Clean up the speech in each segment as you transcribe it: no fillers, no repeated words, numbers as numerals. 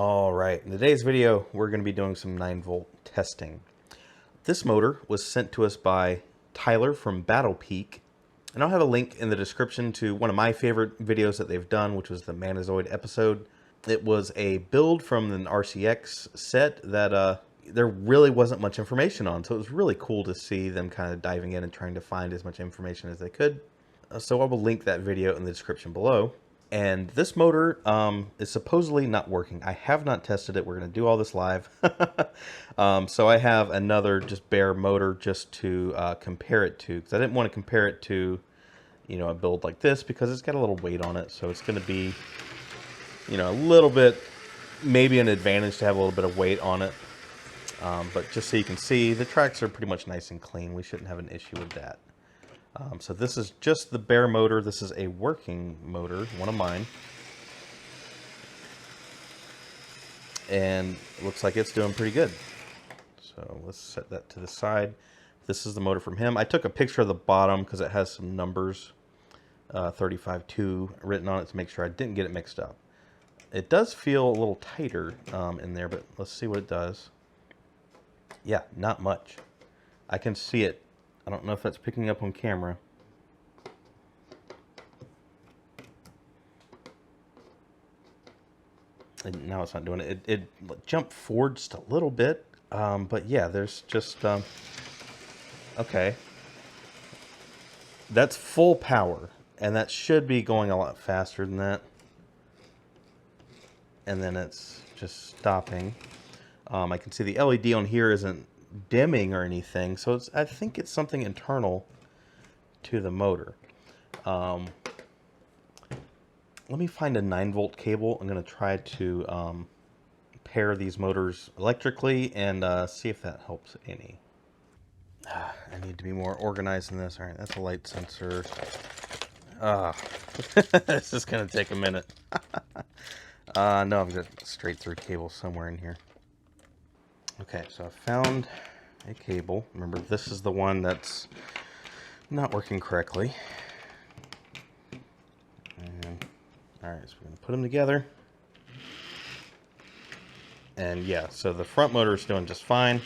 All right, in today's video, we're going to be doing some 9-volt testing. This motor was sent to us by Tyler from Battle Peak, and I'll have a link in the description to one of my favorite videos that they've done, which was the Manozoid episode. It was a build from an RCX set that there really wasn't much information on, so it was really cool to see them kind of diving in and trying to find as much information as they could. So I will link that video in the description below. And this motor is supposedly not working. I have not tested it. We're going to do all this live. So I have another just bare motor just to compare it to. Because I didn't want to compare it to, a build like this because it's got a little weight on it. So it's going to be, a little bit, maybe an advantage to have a little bit of weight on it. But just so you can see, the tracks are pretty much nice and clean. We shouldn't have an issue with that. So this is just the bare motor. This is a working motor, one of mine. And it looks like it's doing pretty good. So let's set that to the side. This is the motor from him. I took a picture of the bottom because it has some numbers, 35.2 written on it to make sure I didn't get it mixed up. It does feel a little tighter in there, but let's see what it does. Yeah, not much. I can see it. I don't know if that's picking up on camera. And now it's not doing it. It jumped forward just a little bit. But yeah, there's just... okay. That's full power. And that should be going a lot faster than that. And then it's just stopping. I can see the LED on here isn't dimming or anything, so I think it's something internal to the motor. Let me find a 9-volt cable. I'm going to try to pair these motors electrically and see if that helps any. I need to be more organized in this. All right, that's a light sensor. This is going to take a minute. No, I've got a straight through cable somewhere in here. Okay, so I found a cable. Remember, this is the one that's not working correctly. And, all right, so we're going to put them together. And yeah, so the front motor is doing just fine.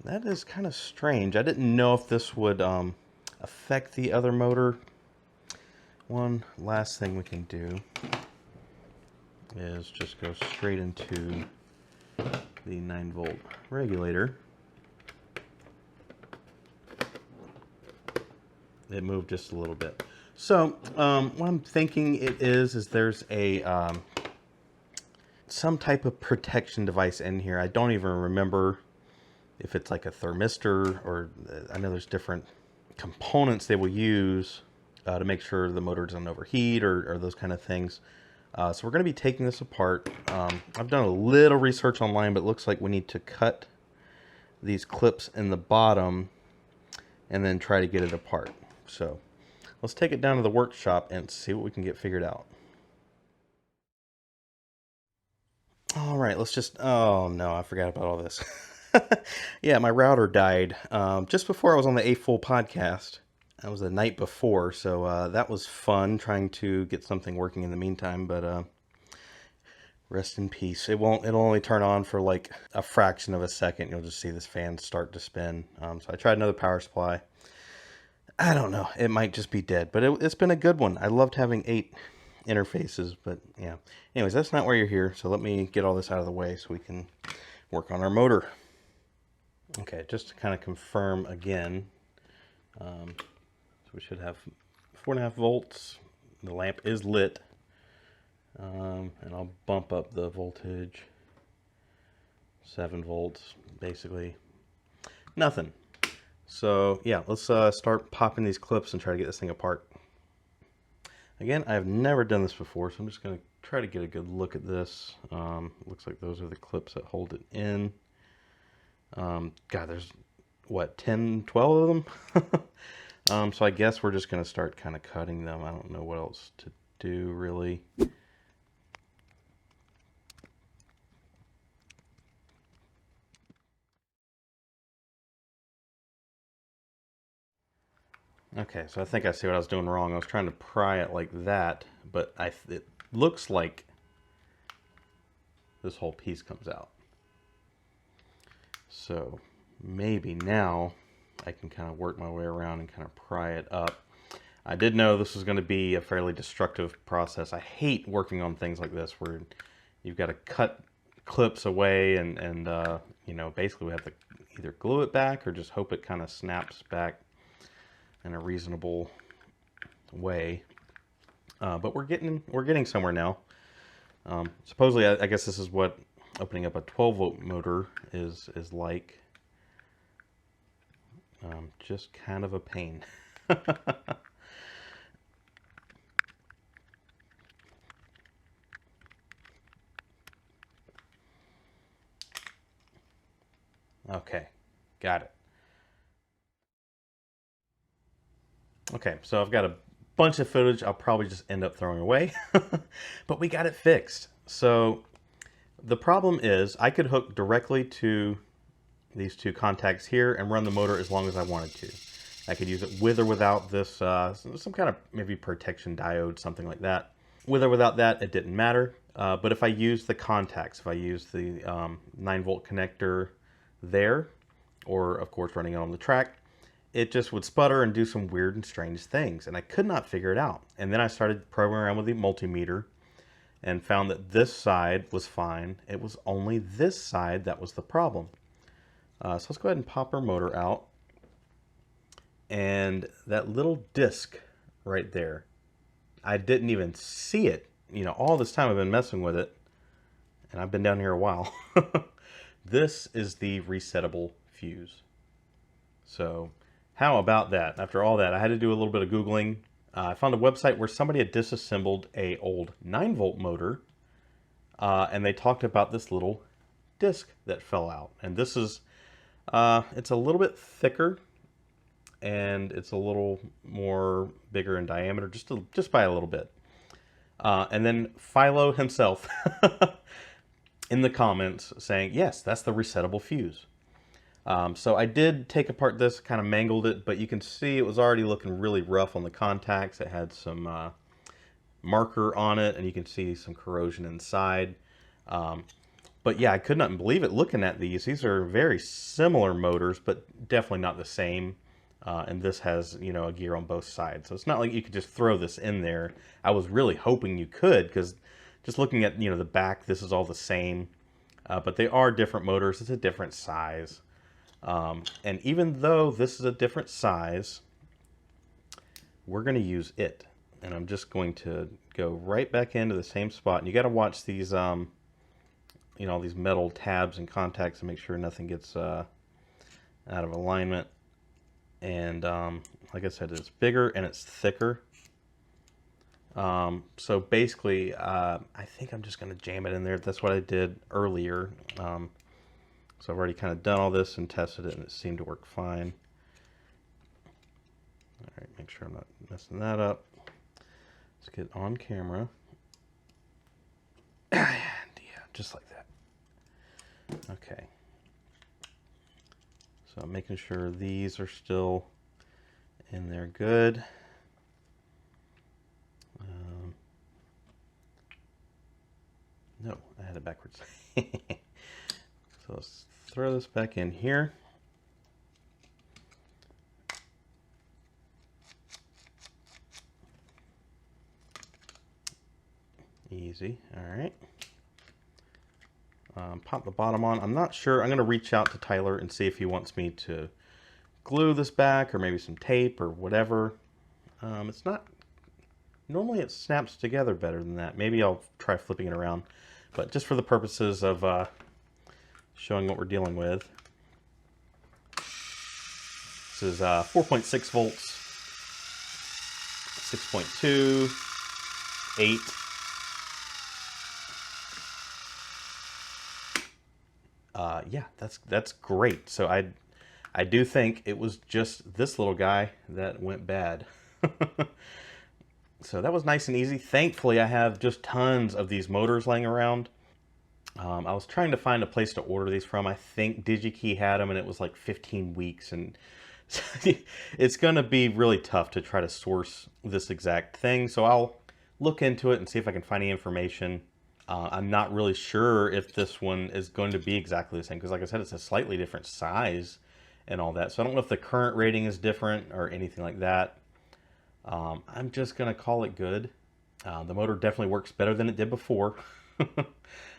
That is kind of strange. I didn't know if this would affect the other motor. One last thing we can do is just go straight into the 9-volt regulator. It moved just a little bit. So what I'm thinking it is there's a some type of protection device in here. I don't even remember if it's like a thermistor or I know there's different components they will use to make sure the motor doesn't overheat or those kind of things. So we're going to be taking this apart. I've done a little research online, but it looks like we need to cut these clips in the bottom and then try to get it apart. So let's take it down to the workshop and see what we can get figured out. All right, let's just... oh no, I forgot about all this. Yeah, my router died just before I was on the A Full podcast. That was the night before, so that was fun trying to get something working in the meantime, but rest in peace. It'll only turn on for like a fraction of a second. You'll just see this fan start to spin. So I tried another power supply. I don't know. It might just be dead, but it's been a good one. I loved having 8 interfaces, but yeah. Anyways, that's not why you're here, so let me get all this out of the way so we can work on our motor. Okay, just to kind of confirm again, so we should have 4.5 volts. The lamp is lit. And I'll bump up the voltage. 7 volts, basically. Nothing. So yeah, let's start popping these clips and try to get this thing apart. Again, I've never done this before, so I'm just going to try to get a good look at this. Looks like those are the clips that hold it in. God, there's, what, 10, 12 of them? So I guess we're just going to start kind of cutting them. I don't know what else to do, really. Okay, so I think I see what I was doing wrong. I was trying to pry it like that, but it looks like this whole piece comes out. So maybe now I can kind of work my way around and kind of pry it up. I did know this was going to be a fairly destructive process. I hate working on things like this where you've got to cut clips away and you know, basically we have to either glue it back or just hope it kind of snaps back in a reasonable way. But we're getting somewhere now. Supposedly, I guess this is what opening up a 12-volt motor is like. Just kind of a pain. Okay, got it. Okay, so I've got a bunch of footage I'll probably just end up throwing away, but we got it fixed. So the problem is I could hook directly to these two contacts here and run the motor as long as I wanted to. I could use it with or without this, some kind of maybe protection diode, something like that. With or without that, it didn't matter. But if I use the contacts, if I use the 9-volt connector there, or of course running it on the track, it just would sputter and do some weird and strange things. And I could not figure it out. And then I started programming around with the multimeter and found that this side was fine. It was only this side that was the problem. So let's go ahead and pop our motor out. And that little disc right there, I didn't even see it. You know, all this time I've been messing with it, and I've been down here a while. This is the resettable fuse. So how about that? After all that, I had to do a little bit of Googling. I found a website where somebody had disassembled a old 9-volt motor, and they talked about this little disc that fell out. And this is, it's a little bit thicker, and it's a little more bigger in diameter, just by a little bit. And then Philo himself in the comments saying, yes, that's the resettable fuse. So I did take apart this, kind of mangled it, but you can see it was already looking really rough on the contacts. It had some marker on it, and you can see some corrosion inside. But yeah, I could not believe it looking at these. These are very similar motors, but definitely not the same. And this has, you know, a gear on both sides. So it's not like you could just throw this in there. I was really hoping you could, because just looking at, you know, the back, this is all the same. But they are different motors. It's a different size. And even though this is a different size, we're going to use it. And I'm just going to go right back into the same spot. And you got to watch these, you know, these metal tabs and contacts to make sure nothing gets out of alignment. And like I said, it's bigger and it's thicker. So basically, I think I'm just going to jam it in there. That's what I did earlier. So I've already kind of done all this and tested it, and it seemed to work fine. All right, make sure I'm not messing that up. Let's get on camera. And yeah, just like that. Okay. So I'm making sure these are still in there good. No, I had it backwards. So let's throw this back in here. Easy, all right. Pop the bottom on. I'm not sure. I'm going to reach out to Tyler and see if he wants me to glue this back or maybe some tape or whatever. It's not, normally it snaps together better than that. Maybe I'll try flipping it around, but just for the purposes of showing what we're dealing with. This is 4.6 volts, 6.2, 8. Yeah, that's great. So I do think it was just this little guy that went bad. So that was nice and easy. Thankfully, I have just tons of these motors laying around. I was trying to find a place to order these from. I think DigiKey had them, and it was like 15 weeks. And It's going to be really tough to try to source this exact thing. So I'll look into it and see if I can find any information. I'm not really sure if this one is going to be exactly the same because, like I said, it's a slightly different size and all that. So I don't know if the current rating is different or anything like that. I'm just going to call it good. The motor definitely works better than it did before.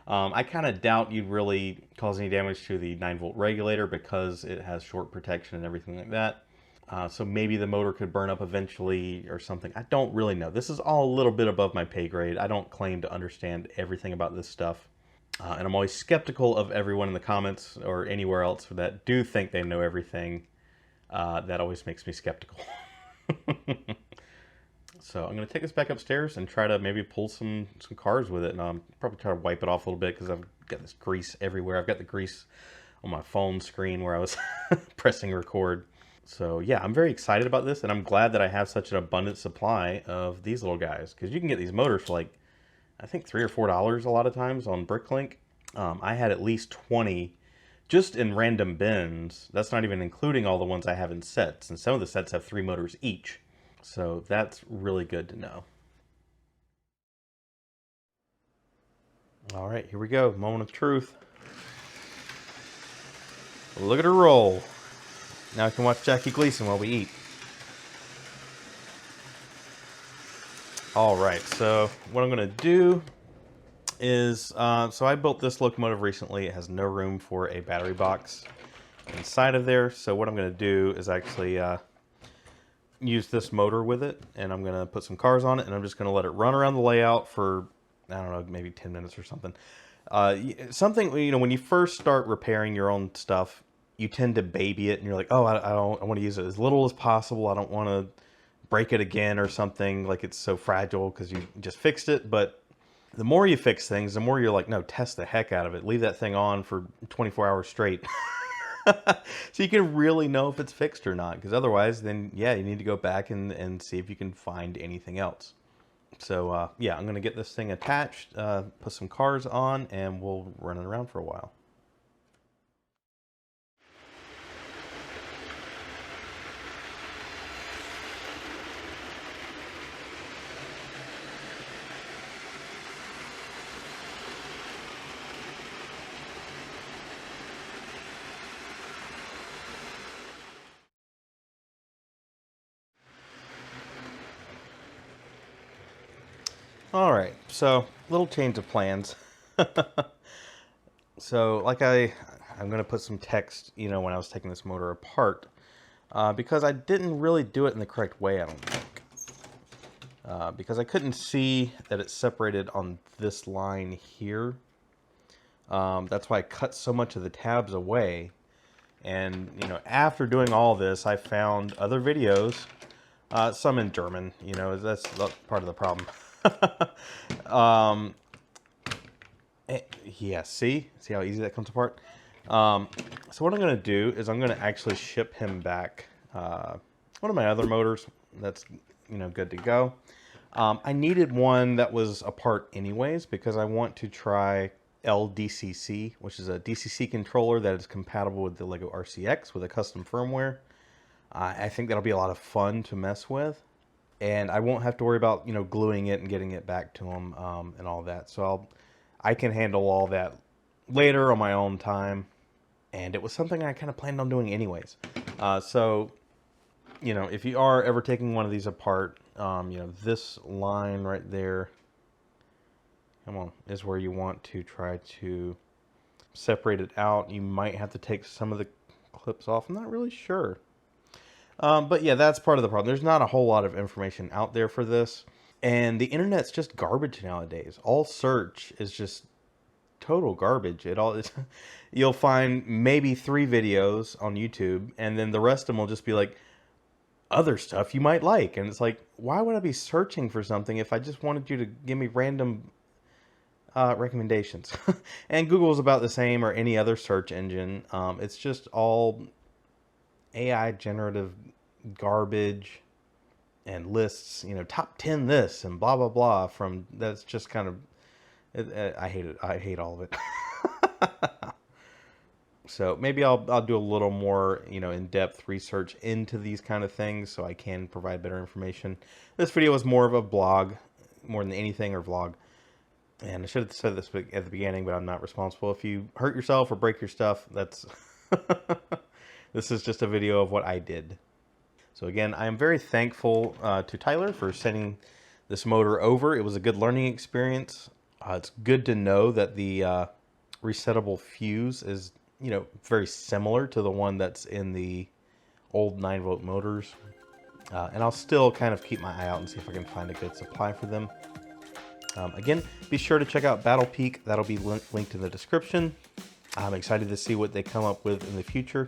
I kind of doubt you'd really cause any damage to the 9-volt regulator because it has short protection and everything like that. So maybe the motor could burn up eventually or something. I don't really know. This is all a little bit above my pay grade. I don't claim to understand everything about this stuff. And I'm always skeptical of everyone in the comments or anywhere else that do think they know everything. That always makes me skeptical. So I'm going to take this back upstairs and try to maybe pull some cars with it. And I'll probably try to wipe it off a little bit because I've got this grease everywhere. I've got the grease on my phone screen where I was pressing record. So yeah, I'm very excited about this, and I'm glad that I have such an abundant supply of these little guys, because you can get these motors for like, I think $3 or $4 a lot of times on Bricklink. I had at least 20 just in random bins. That's not even including all the ones I have in sets, and some of the sets have 3 motors each. So that's really good to know. All right, here we go. Moment of truth. Look at her roll. Now I can watch Jackie Gleason while we eat. All right, so what I'm going to do is, so I built this locomotive recently. It has no room for a battery box inside of there. So what I'm going to do is actually use this motor with it, and I'm going to put some cars on it, and I'm just going to let it run around the layout for, I don't know, maybe 10 minutes or something. Something, you know, when you first start repairing your own stuff, you tend to baby it, and you're like, oh, I want to use it as little as possible. I don't want to break it again or something, like it's so fragile because you just fixed it. But the more you fix things, the more you're like, no, test the heck out of it. Leave that thing on for 24 hours straight. So you can really know if it's fixed or not, because otherwise then, yeah, you need to go back and see if you can find anything else. So yeah, I'm going to get this thing attached, put some cars on, and we'll run it around for a while. All right, so little change of plans. So like I'm going to put some text, you know, when I was taking this motor apart, because I didn't really do it in the correct way, I don't think. Because I couldn't see that it separated on this line here. That's why I cut so much of the tabs away. And, you know, after doing all this, I found other videos, some in German, you know, that's part of the problem. Yeah, see how easy that comes apart. So what I'm going to do is I'm going to actually ship him back one of my other motors that's, you know, good to go. I needed one that was apart anyways because I want to try LDCC, which is a DCC controller that is compatible with the Lego RCX with a custom firmware. I think that'll be a lot of fun to mess with, and I won't have to worry about, you know, gluing it and getting it back to them and all that. So I can handle all that later on my own time, and it was something I kind of planned on doing anyways. So, you know, if you are ever taking one of these apart, you know, this line right there, come on, is where you want to try to separate it out. You might have to take some of the clips off. I'm not really sure. But yeah, that's part of the problem. There's not a whole lot of information out there for this. And the internet's just garbage nowadays. All search is just total garbage. You'll find maybe 3 videos on YouTube, and then the rest of them will just be like other stuff you might like. And it's like, why would I be searching for something if I just wanted you to give me random recommendations? And Google's about the same, or any other search engine. It's just all AI generative garbage and lists, you know, top 10 this and blah blah blah. From that's just kind of, I hate it. I hate all of it. So maybe I'll do a little more, in-depth research into these kind of things so I can provide better information. This video is more of a blog, more than anything, or vlog. And I should have said this at the beginning, but I'm not responsible. If you hurt yourself or break your stuff, that's this is just a video of what I did. So again, I am very thankful to Tyler for sending this motor over. It was a good learning experience. It's good to know that the resettable fuse is, very similar to the one that's in the old 9-volt motors. And I'll still kind of keep my eye out and see if I can find a good supply for them. Again, be sure to check out Battle Peak. That'll be linked in the description. I'm excited to see what they come up with in the future.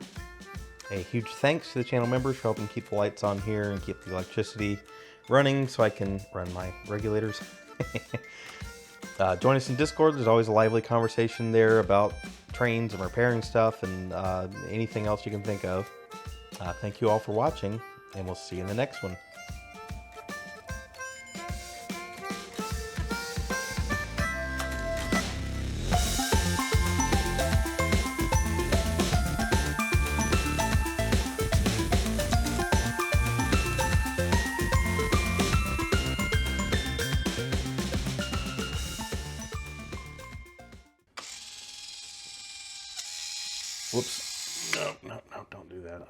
A huge thanks to the channel members for helping keep the lights on here and keep the electricity running so I can run my regulators. Join us in Discord. There's always a lively conversation there about trains and repairing stuff and anything else you can think of. Thank you all for watching, and we'll see you in the next one. Whoops. No, don't do that.